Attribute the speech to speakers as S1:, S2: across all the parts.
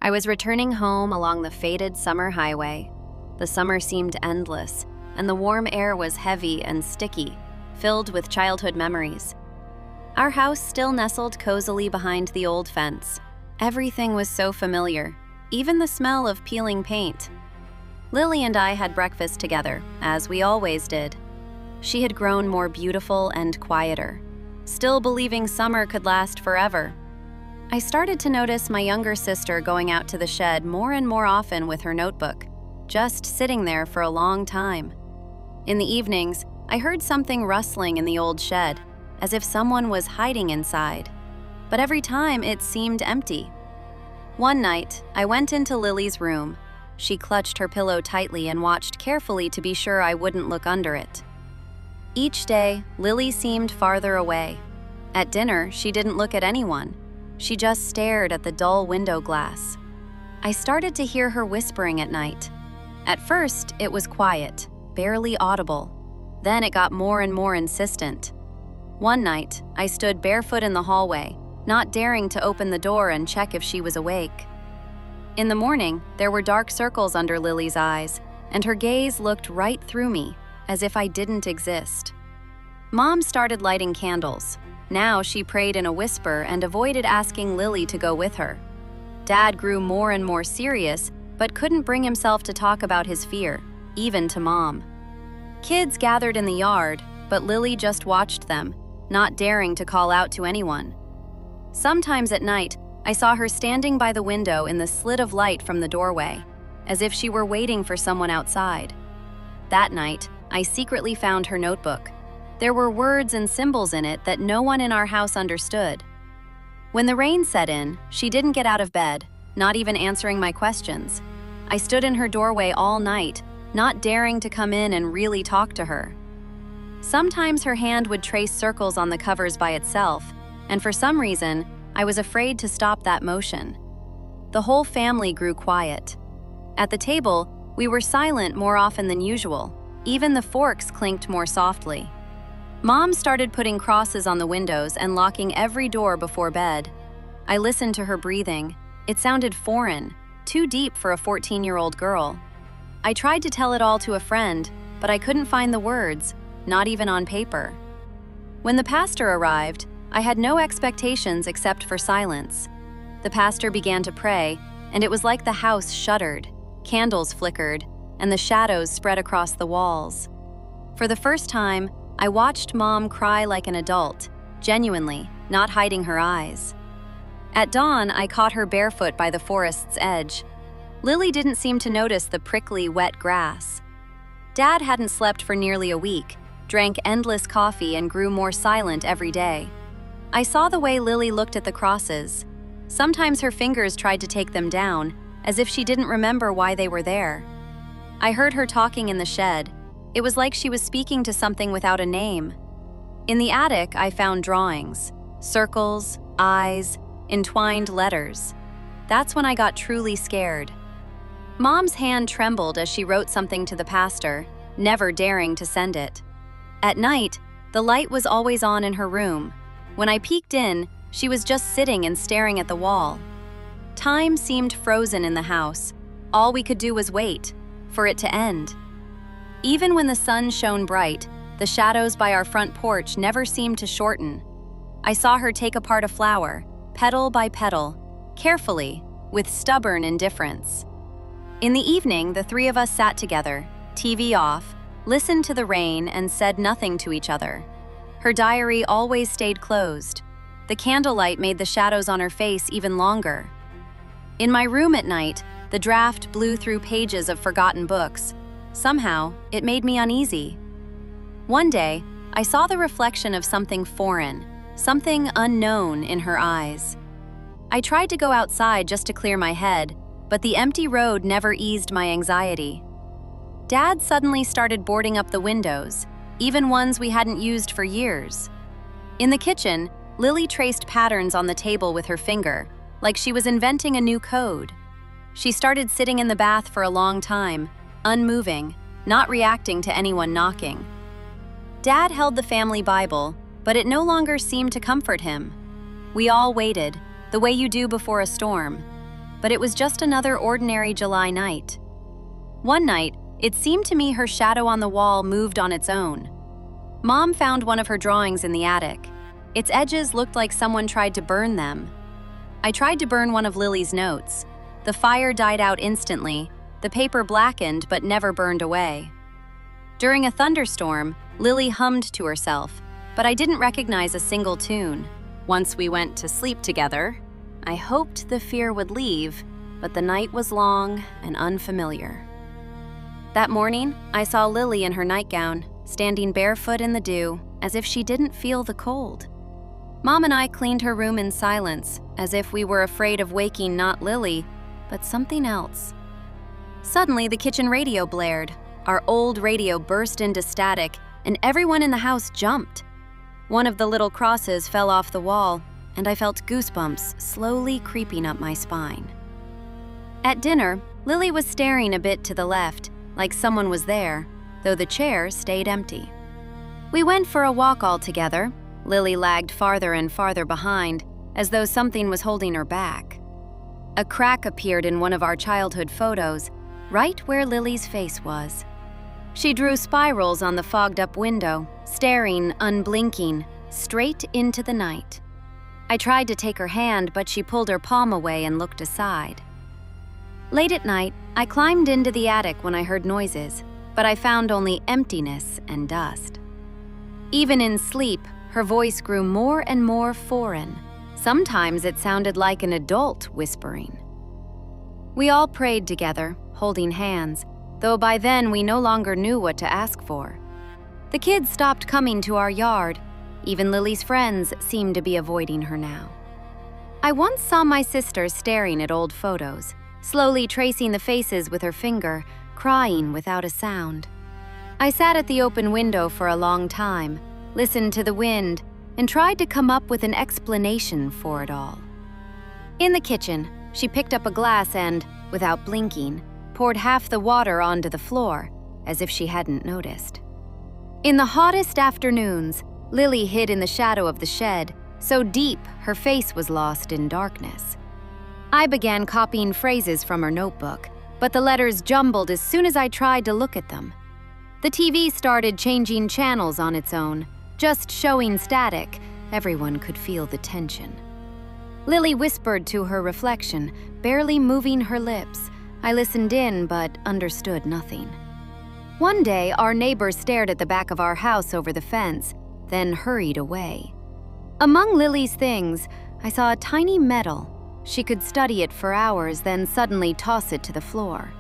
S1: I was returning home along the faded summer highway. The summer seemed endless, and the warm air was heavy and sticky, filled with childhood memories. Our house still nestled cozily behind the old fence. Everything was so familiar, even the smell of peeling paint. Lily and I had breakfast together, as we always did. She had grown more beautiful and quieter, still believing summer could last forever. I started to notice my younger sister going out to the shed more and more often with her notebook, just sitting there for a long time. In the evenings, I heard something rustling in the old shed, as if someone was hiding inside. But every time it seemed empty. One night, I went into Lily's room. She clutched her pillow tightly and watched carefully to be sure I wouldn't look under it. Each day, Lily seemed farther away. At dinner, she didn't look at anyone. She just stared at the dull window glass. I started to hear her whispering at night. At first, it was quiet, barely audible. Then it got more and more insistent. One night, I stood barefoot in the hallway, not daring to open the door and check if she was awake. In the morning, there were dark circles under Lily's eyes, and her gaze looked right through me, as if I didn't exist. Mom started lighting candles. Now she prayed in a whisper and avoided asking Lily to go with her. Dad grew more and more serious, but couldn't bring himself to talk about his fear, even to Mom. Kids gathered in the yard, but Lily just watched them, not daring to call out to anyone. Sometimes at night, I saw her standing by the window in the slit of light from the doorway, as if she were waiting for someone outside. That night, I secretly found her notebook. There were words and symbols in it that no one in our house understood. When the rain set in, she didn't get out of bed, not even answering my questions. I stood in her doorway all night, not daring to come in and really talk to her. Sometimes her hand would trace circles on the covers by itself, and for some reason, I was afraid to stop that motion. The whole family grew quiet. At the table, we were silent more often than usual. Even the forks clinked more softly. Mom started putting crosses on the windows and locking every door before bed. I listened to her breathing. It sounded foreign, too deep for a 14-year-old girl. I tried to tell it all to a friend, but I couldn't find the words, not even on paper. When the pastor arrived, I had no expectations except for silence. The pastor began to pray, and it was like the house shuddered, candles flickered, and the shadows spread across the walls. For the first time, I watched Mom cry like an adult, genuinely, not hiding her eyes. At dawn, I caught her barefoot by the forest's edge. Lily didn't seem to notice the prickly, wet grass. Dad hadn't slept for nearly a week, drank endless coffee, and grew more silent every day. I saw the way Lily looked at the crosses. Sometimes her fingers tried to take them down, as if she didn't remember why they were there. I heard her talking in the shed. It was like she was speaking to something without a name. In the attic, I found drawings, circles, eyes, entwined letters. That's when I got truly scared. Mom's hand trembled as she wrote something to the pastor, never daring to send it. At night, the light was always on in her room. When I peeked in, she was just sitting and staring at the wall. Time seemed frozen in the house. All we could do was wait, for it to end. Even when the sun shone bright, the shadows by our front porch never seemed to shorten. I saw her take apart a flower, petal by petal, carefully, with stubborn indifference. In the evening, the three of us sat together, TV off, listened to the rain, and said nothing to each other. Her diary always stayed closed. The candlelight made the shadows on her face even longer. In my room at night, the draft blew through pages of forgotten books. Somehow, it made me uneasy. One day, I saw the reflection of something foreign, something unknown in her eyes. I tried to go outside just to clear my head, but the empty road never eased my anxiety. Dad suddenly started boarding up the windows, even ones we hadn't used for years. In the kitchen, Lily traced patterns on the table with her finger, like she was inventing a new code. She started sitting in the bath for a long time, unmoving, not reacting to anyone knocking. Dad held the family Bible, but it no longer seemed to comfort him. We all waited, the way you do before a storm. but it was just another ordinary July night. One night, it seemed to me her shadow on the wall moved on its own. Mom found one of her drawings in the attic. Its edges looked like someone tried to burn them. I tried to burn one of Lily's notes. The fire died out instantly. The paper blackened but never burned away. During a thunderstorm, Lily hummed to herself, but I didn't recognize a single tune. Once we went to sleep together, I hoped the fear would leave, but the night was long and unfamiliar. That morning, I saw Lily in her nightgown, standing barefoot in the dew, as if she didn't feel the cold. Mom and I cleaned her room in silence, as if we were afraid of waking not Lily, but something else. Suddenly, the kitchen radio blared. Our old radio burst into static, and everyone in the house jumped. One of the little crosses fell off the wall, and I felt goosebumps slowly creeping up my spine. At dinner, Lily was staring a bit to the left, like someone was there, though the chair stayed empty. We went for a walk all together. Lily lagged farther and farther behind, as though something was holding her back. A crack appeared in one of our childhood photos, right where Lily's face was. She drew spirals on the fogged-up window, staring, unblinking, straight into the night. I tried to take her hand, but she pulled her palm away and looked aside. Late at night, I climbed into the attic when I heard noises, but I found only emptiness and dust. Even in sleep, her voice grew more and more foreign. Sometimes it sounded like an adult whispering. We all prayed together, holding hands, though by then we no longer knew what to ask for. The kids stopped coming to our yard. Even Lily's friends seemed to be avoiding her now. I once saw my sister staring at old photos, slowly tracing the faces with her finger, crying without a sound. I sat at the open window for a long time, listened to the wind, and tried to come up with an explanation for it all. In the kitchen, she picked up a glass and, without blinking, poured half the water onto the floor, as if she hadn't noticed. In the hottest afternoons, Lily hid in the shadow of the shed, so deep her face was lost in darkness. I began copying phrases from her notebook, but the letters jumbled as soon as I tried to look at them. The TV started changing channels on its own, just showing static. Everyone could feel the tension. Lily whispered to her reflection, barely moving her lips. I listened in, but understood nothing. One day, our neighbor stared at the back of our house over the fence, then hurried away. Among Lily's things, I saw a tiny medal. She could study it for hours, then suddenly toss it to the floor.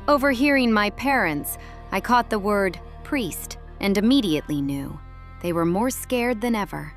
S1: Overhearing my parents, I caught the word priest and immediately knew. They were more scared than ever.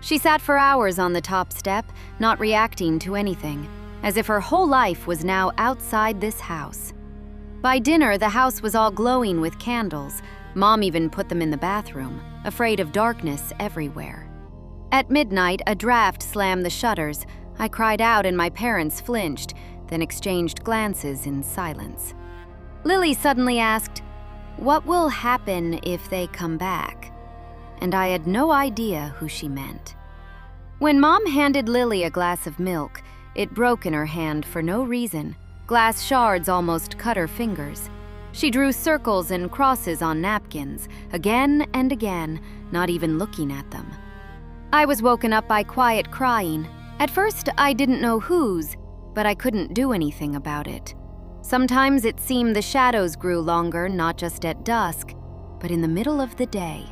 S1: She sat for hours on the top step, not reacting to anything, as if her whole life was now outside this house. By dinner, the house was all glowing with candles. Mom even put them in the bathroom, afraid of darkness everywhere. At midnight, a draft slammed the shutters. I cried out and my parents flinched, then exchanged glances in silence. Lily suddenly asked, "What will happen if they come back?" And I had no idea who she meant. When Mom handed Lily a glass of milk, it broke in her hand for no reason. Glass shards almost cut her fingers. She drew circles and crosses on napkins, again and again, not even looking at them. I was woken up by quiet crying. At first, I didn't know whose, but I couldn't do anything about it. Sometimes it seemed the shadows grew longer, not just at dusk, but in the middle of the day.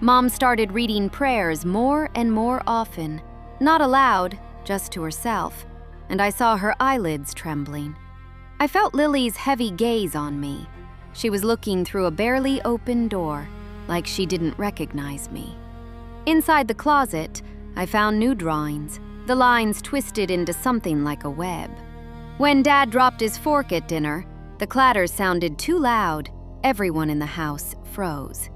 S1: Mom started reading prayers more and more often, not aloud, just to herself, and I saw her eyelids trembling. I felt Lily's heavy gaze on me. She was looking through a barely open door, like she didn't recognize me. Inside the closet, I found new drawings, the lines twisted into something like a web. When Dad dropped his fork at dinner, the clatter sounded too loud. Everyone in the house froze.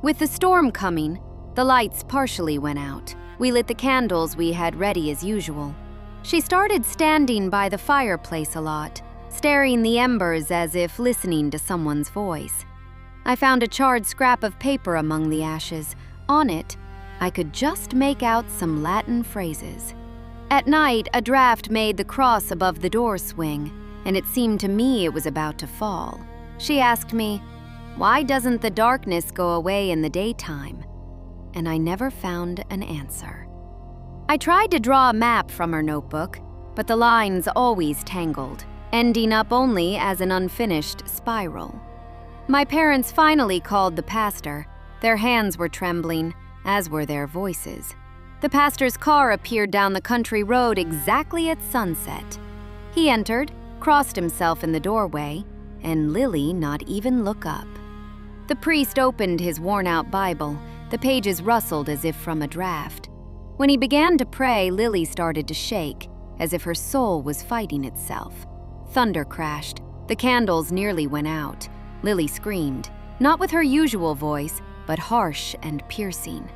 S1: With the storm coming, the lights partially went out. We lit the candles we had ready as usual. She started standing by the fireplace a lot, staring the embers as if listening to someone's voice. I found a charred scrap of paper among the ashes. On it, I could just make out some Latin phrases. At night, a draft made the cross above the door swing, and it seemed to me it was about to fall. She asked me, "Why doesn't the darkness go away in the daytime?" And I never found an answer. I tried to draw a map from her notebook, but the lines always tangled, ending up only as an unfinished spiral. My parents finally called the pastor. Their hands were trembling, as were their voices. The pastor's car appeared down the country road exactly at sunset. He entered, crossed himself in the doorway, and Lily not even look up. The priest opened his worn-out Bible. The pages rustled as if from a draft. When he began to pray, Lily started to shake, as if her soul was fighting itself. Thunder crashed. The candles nearly went out. Lily screamed, not with her usual voice, but harsh and piercing.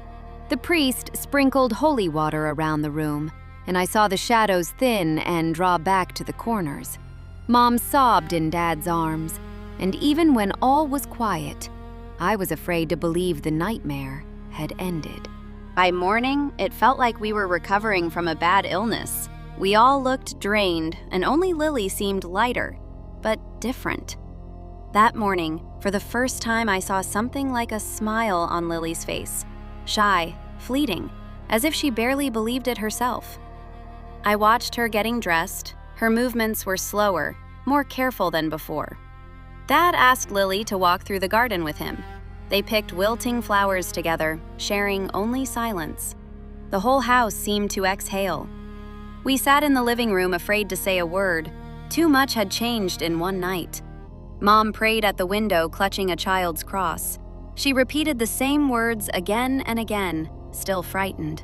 S1: The priest sprinkled holy water around the room, and I saw the shadows thin and draw back to the corners. Mom sobbed in Dad's arms, and even when all was quiet, I was afraid to believe the nightmare had ended. By morning, it felt like we were recovering from a bad illness. We all looked drained, and only Lily seemed lighter, but different. That morning, for the first time, I saw something like a smile on Lily's face. Shy, fleeting, as if she barely believed it herself. I watched her getting dressed. Her movements were slower, more careful than before. Dad asked Lily to walk through the garden with him. They picked wilting flowers together, sharing only silence. The whole house seemed to exhale. We sat in the living room afraid to say a word. Too much had changed in one night. Mom prayed at the window, clutching a child's cross. She repeated the same words again and again, still frightened.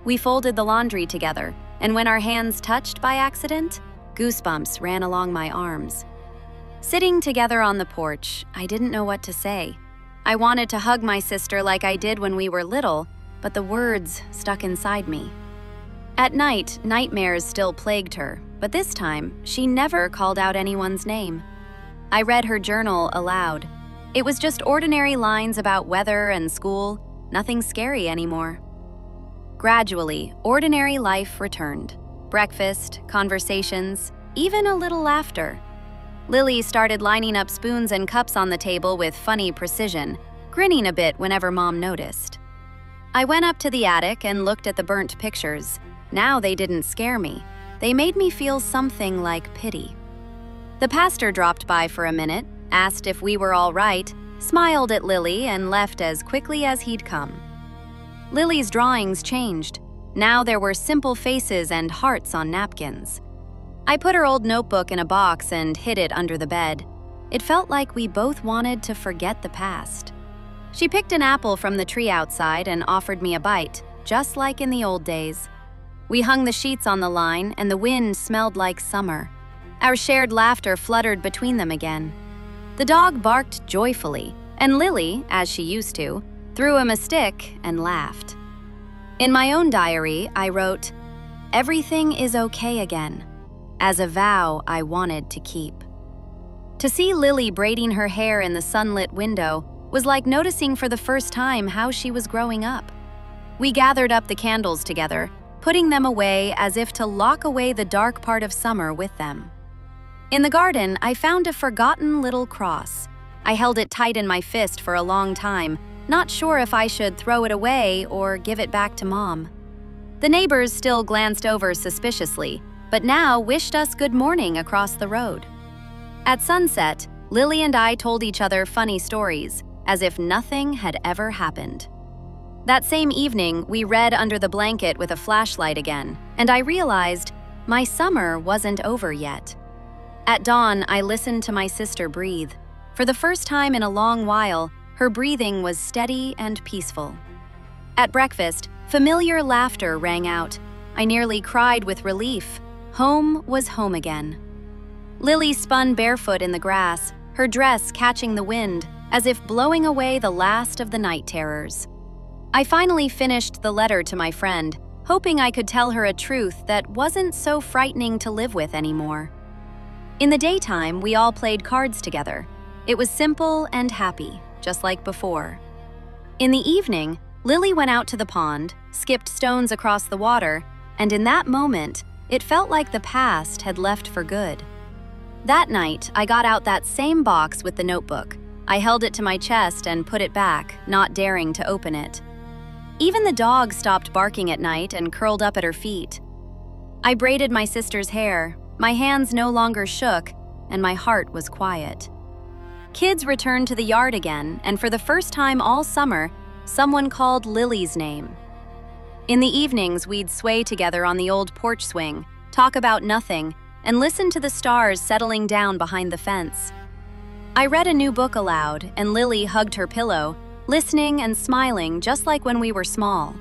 S1: We folded the laundry together, and when our hands touched by accident, goosebumps ran along my arms. Sitting together on the porch, I didn't know what to say. I wanted to hug my sister like I did when we were little, but the words stuck inside me. At night, nightmares still plagued her, but this time, she never called out anyone's name. I read her journal aloud. It was just ordinary lines about weather and school, nothing scary anymore. Gradually, ordinary life returned. Breakfast, conversations, even a little laughter. Lily started lining up spoons and cups on the table with funny precision, grinning a bit whenever Mom noticed. I went up to the attic and looked at the burnt pictures. Now they didn't scare me. They made me feel something like pity. The pastor dropped by for a minute, asked if we were all right, smiled at Lily, and left as quickly as he'd come. Lily's drawings changed. Now there were simple faces and hearts on napkins. I put her old notebook in a box and hid it under the bed. It felt like we both wanted to forget the past. She picked an apple from the tree outside and offered me a bite, just like in the old days. We hung the sheets on the line, and the wind smelled like summer. Our shared laughter fluttered between them again. The dog barked joyfully, and Lily, as she used to, threw him a stick and laughed. In my own diary, I wrote, "Everything is okay again," as a vow I wanted to keep. To see Lily braiding her hair in the sunlit window was like noticing for the first time how she was growing up. We gathered up the candles together, putting them away as if to lock away the dark part of summer with them. In the garden, I found a forgotten little cross. I held it tight in my fist for a long time, not sure if I should throw it away or give it back to Mom. The neighbors still glanced over suspiciously, but now wished us good morning across the road. At sunset, Lily and I told each other funny stories, as if nothing had ever happened. That same evening, we read under the blanket with a flashlight again, and I realized my summer wasn't over yet. At dawn, I listened to my sister breathe. For the first time in a long while, her breathing was steady and peaceful. At breakfast, familiar laughter rang out. I nearly cried with relief. Home was home again. Lily spun barefoot in the grass, her dress catching the wind, as if blowing away the last of the night terrors. I finally finished the letter to my friend, hoping I could tell her a truth that wasn't so frightening to live with anymore. In the daytime, we all played cards together. It was simple and happy, just like before. In the evening, Lily went out to the pond, skipped stones across the water, and in that moment, it felt like the past had left for good. That night, I got out that same box with the notebook. I held it to my chest and put it back, not daring to open it. Even the dog stopped barking at night and curled up at her feet. I braided my sister's hair, my hands no longer shook, and my heart was quiet. Kids returned to the yard again, and for the first time all summer, someone called Lily's name. In the evenings, we'd sway together on the old porch swing, talk about nothing, and listen to the stars settling down behind the fence. I read a new book aloud, and Lily hugged her pillow, listening and smiling just like when we were small.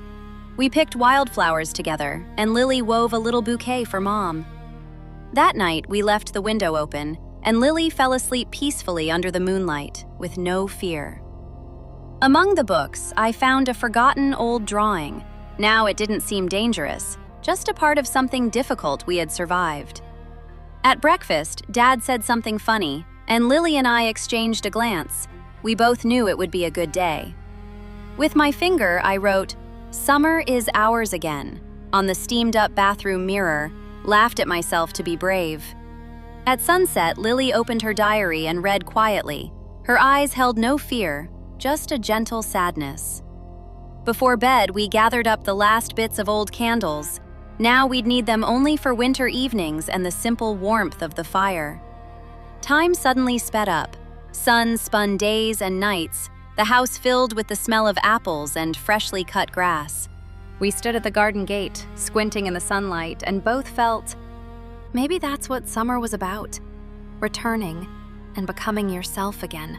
S1: We picked wildflowers together, and Lily wove a little bouquet for Mom. That night, we left the window open, and Lily fell asleep peacefully under the moonlight, with no fear. Among the books, I found a forgotten old drawing. Now it didn't seem dangerous, just a part of something difficult we had survived. At breakfast, Dad said something funny, and Lily and I exchanged a glance. We both knew it would be a good day. With my finger, I wrote, "Summer is ours again," on the steamed-up bathroom mirror, laughed at myself to be brave. At sunset, Lily opened her diary and read quietly. Her eyes held no fear, just a gentle sadness. Before bed, we gathered up the last bits of old candles. Now we'd need them only for winter evenings and the simple warmth of the fire. Time suddenly sped up. Sun spun days and nights, the house filled with the smell of apples and freshly cut grass. We stood at the garden gate, squinting in the sunlight, and both felt, maybe that's what summer was about, returning and becoming yourself again.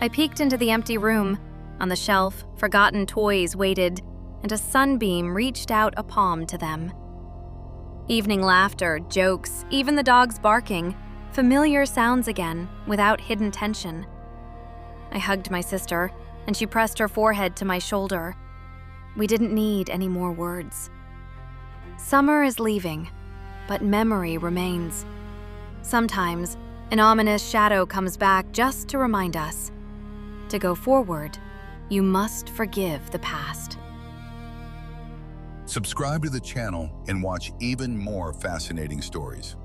S1: I peeked into the empty room. On the shelf, forgotten toys waited, and a sunbeam reached out a palm to them. Evening laughter, jokes, even the dogs barking, familiar sounds again, without hidden tension. I hugged my sister, and she pressed her forehead to my shoulder. We didn't need any more words. Summer is leaving, but memory remains. Sometimes, an ominous shadow comes back just to remind us. To go forward, you must forgive the past.
S2: Subscribe to the channel and watch even more fascinating stories.